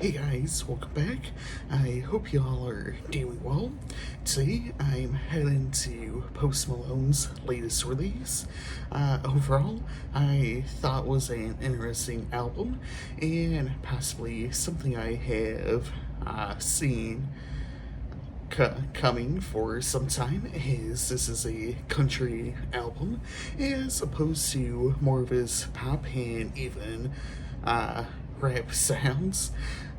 Hey guys, welcome back. I hope y'all are doing well. Today I'm heading to Post Malone's latest release. Overall, I thought was an interesting album and possibly something I have seen coming for some time, as this is a country album as opposed to more of his pop and even uh, rap sounds.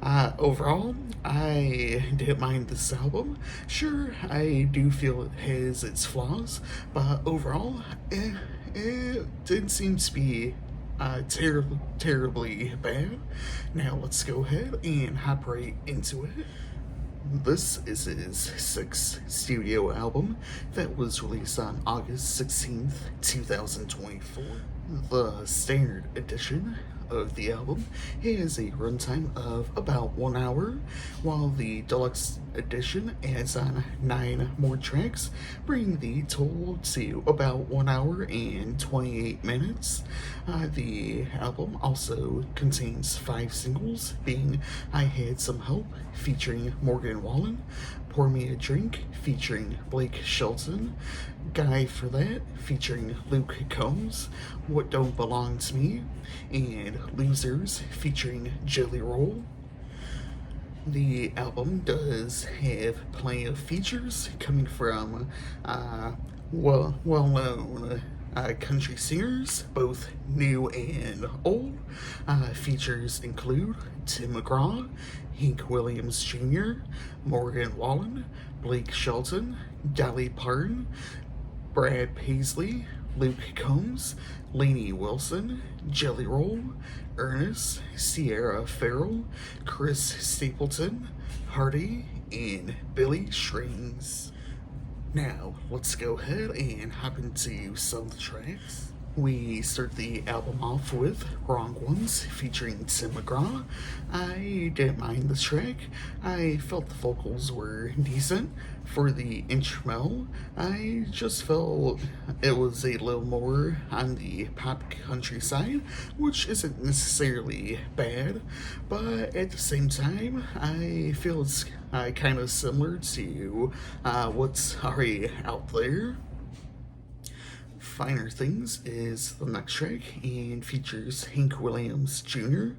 Overall, I didn't mind this album. Sure, I do feel it has its flaws, but overall, it didn't seem to be terribly bad. Now let's go ahead and hop right into it. This is his sixth studio album that was released on August 16th, 2024. The standard edition of the album has a runtime of about 1 hour, while the deluxe edition adds on 9 more tracks, bringing the total to about 1 hour and 28 minutes. The album also contains 5 singles, being I Had Some Help featuring Morgan Wallen, Pour Me a Drink featuring Blake Shelton, Guy for That featuring Luke Combs, What Don't Belong to Me, and Losers featuring Jelly Roll. The album does have plenty of features coming from well-known country singers, both new and old. Features include Tim McGraw, Hank Williams Jr., Morgan Wallen, Blake Shelton, Dolly Parton, Brad Paisley, Luke Combs, Lainey Wilson, Jelly Roll, Ernest, Sierra Farrell, Chris Stapleton, Hardy, and Billy Strings. Now, let's go ahead and hop into some of the tracks. We start the album off with Wrong Ones featuring Tim McGraw. I didn't mind this track. I felt the vocals were decent. For the instrumental, I just felt it was a little more on the pop country side, which isn't necessarily bad, but at the same time, I feel it's kind of similar to what's already out there. Finer Things is the next track and features Hank Williams Jr.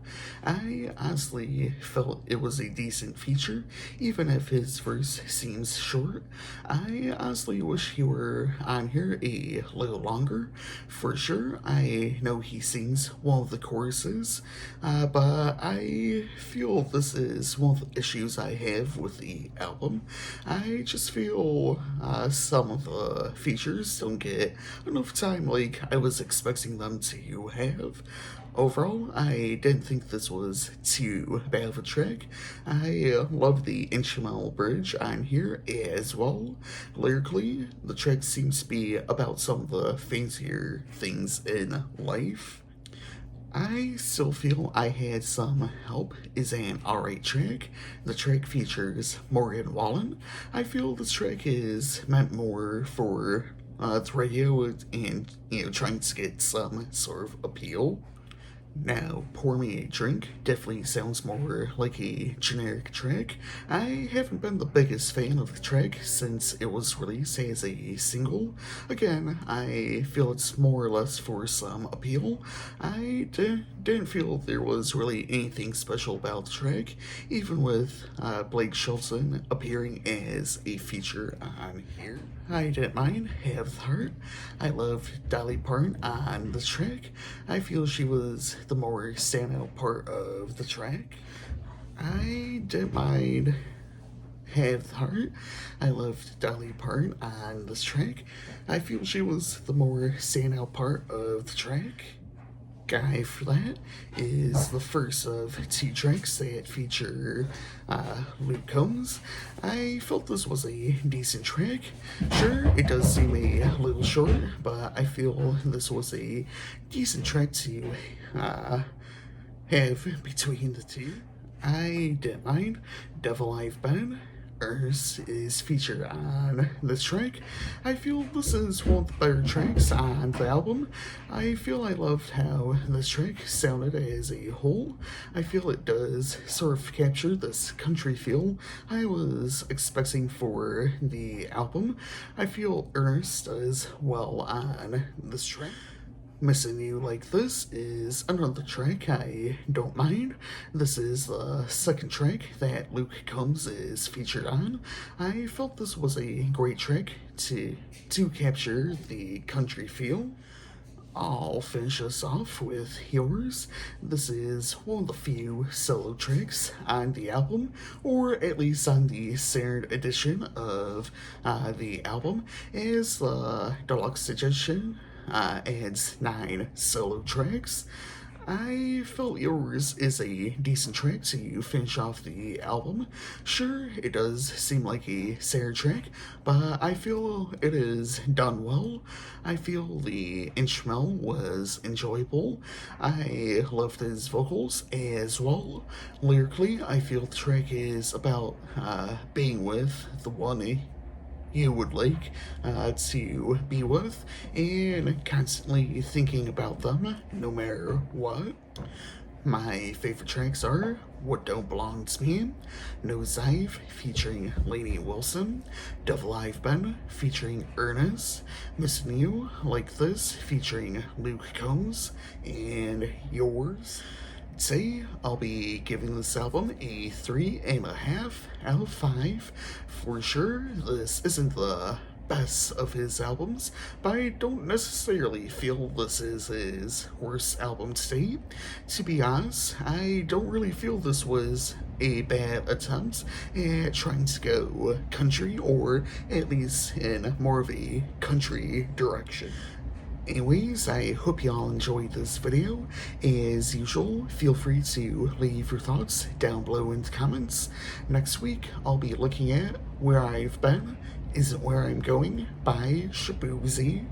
I honestly felt it was a decent feature, even if his verse seems short. I honestly wish he were on here a little longer. For sure, I know he sings one of the choruses, but I feel this is one of the issues I have with the album. I just feel some of the features don't get enough time like I was expecting them to have. Overall, I didn't think this was too bad of a track. I love the instrumental bridge on here as well. Lyrically, the track seems to be about some of the fancier things in life. I still feel I Had Some Help is an alright track. The track features Morgan Wallen. I feel this track is meant more for the radio and, trying to get some sort of appeal. Now, Pour Me a Drink definitely sounds more like a generic track. I haven't been the biggest fan of the track since it was released as a single. Again, I feel it's more or less for some appeal. I didn't feel there was really anything special about the track, even with Blake Shelton appearing as a feature on here. I didn't mind Have the Heart. I loved Dolly Parton on the track. I feel she was the more standout part of the track. I didn't mind Have the Heart. I loved Dolly Parton on this track. I feel she was the more standout part of the track. Guy for That is the first of 2 tracks that feature Luke Combs. I felt this was a decent track. Sure, it does seem a little short, but I feel this was a decent track to have between the two. I didn't mind Devil I've Been, Ernest is featured on this track. I feel this is one of the better tracks on the album. I feel I loved how this track sounded as a whole. I feel it does sort of capture this country feel I was expecting for the album. I feel Ernest does well on this track. Missing You Like This is another track I don't mind. This is the second track that Luke Combs is featured on. I felt this was a great track to capture the country feel. I'll finish us off with Yours. This is one of the few solo tracks on the album, or at least on the standard edition of the album, as the deluxe edition adds 9 solo tracks. I felt Yours is a decent track to finish off the album. Sure, it does seem like a sad track, but I feel it is done well. I feel the instrumental was enjoyable. I loved his vocals as well. Lyrically, I feel the track is about being with the one you would like to be with and constantly thinking about them no matter what. My favorite tracks are What Don't Belong to Me, Nosedive featuring Lainey Wilson, Devil I've Been featuring Ernest, Missing You Like This featuring Luke Combs, and Yours. Say I'll be giving this album a 3.5 out of 5. For sure, this isn't the best of his albums, but I don't necessarily feel this is his worst album to date. To be honest, I don't really feel this was a bad attempt at trying to go country, or at least in more of a country direction. Anyways, I hope y'all enjoyed this video. As usual, feel free to leave your thoughts down below in the comments. Next week, I'll be looking at Where I've Been Isn't Where I'm Going by Shaboozey.